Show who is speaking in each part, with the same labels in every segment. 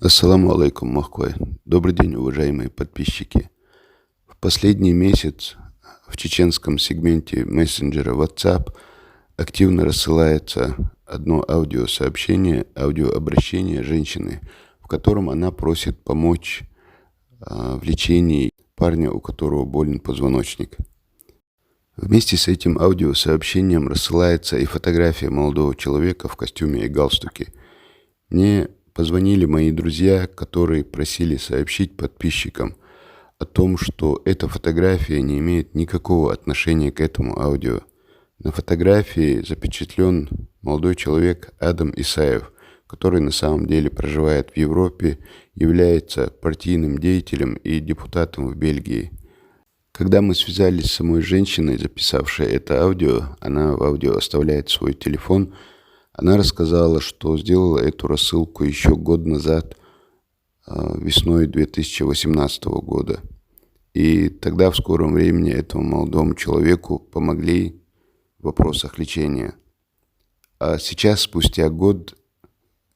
Speaker 1: Ассаламу алейкум, Махкой. Добрый день, уважаемые подписчики. В последний месяц в чеченском сегменте мессенджера WhatsApp активно рассылается одно аудиосообщение, аудиообращение женщины, в котором она просит помочь в лечении парня, у которого болен позвоночник. Вместе с этим аудиосообщением рассылается и фотография молодого человека в костюме и галстуке. Мне позвонили мои друзья, которые просили сообщить подписчикам о том, что эта фотография не имеет никакого отношения к этому аудио. На фотографии запечатлен молодой человек Адам Исаев, который на самом деле проживает в Европе, является партийным деятелем и депутатом в Бельгии. Когда мы связались с самой женщиной, записавшей это аудио, она в аудио оставляет свой телефон. Она рассказала, что сделала эту рассылку еще год назад, весной 2018 года. И тогда в скором времени этому молодому человеку помогли в вопросах лечения. А сейчас, спустя год,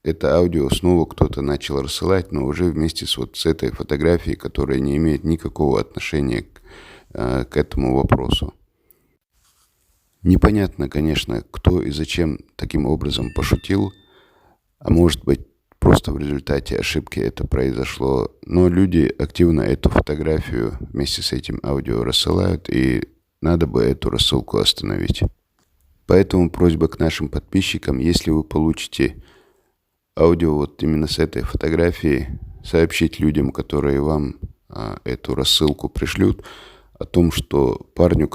Speaker 1: это аудио снова кто-то начал рассылать, но уже вместе с этой фотографией, которая не имеет никакого отношения к этому вопросу. Непонятно, конечно, кто и зачем таким образом пошутил, а может быть, просто в результате ошибки это произошло, но люди активно эту фотографию вместе с этим аудио рассылают, и надо бы эту рассылку остановить. Поэтому просьба к нашим подписчикам: если вы получите аудио вот именно с этой фотографии, сообщить людям, которые вам эту рассылку пришлют, о том, что парню,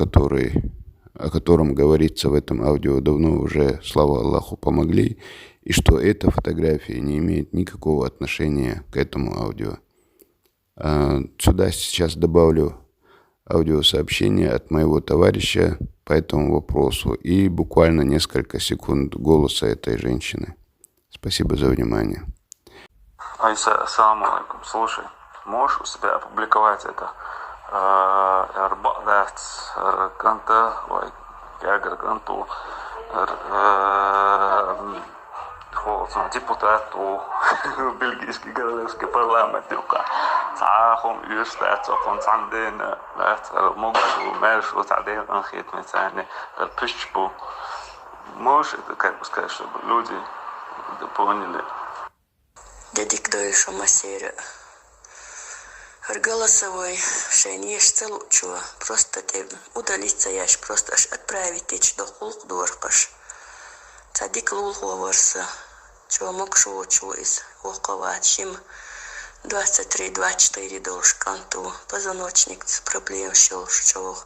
Speaker 1: о котором говорится в этом аудио, давно уже, слава Аллаху, помогли, и что эта фотография не имеет никакого отношения к этому аудио. Сюда сейчас добавлю аудиосообщение от моего товарища по этому вопросу и буквально несколько секунд голоса этой женщины. Спасибо за внимание.
Speaker 2: Айса, ассаламу алейкум. Слушай, можешь у себя опубликовать это? Арбадат, Канта, Ягр Канту, депутат у бельгийский королевский парламент, تعاهم يشتات وقن عندين لا موجود مارش وتعدين أنخيت مثلا البشبو مش это как бы сказать, чтобы люди поняли.
Speaker 3: Дядик дойшо мастеря. Голосовой шейнишься лучшего. Просто ты удалиться яш, просто отправить течь до хулк доркаш. Цадик лул говорса. Чего мог шо из оковать чем 23-24 дошканту позвоночник с проблем шел, что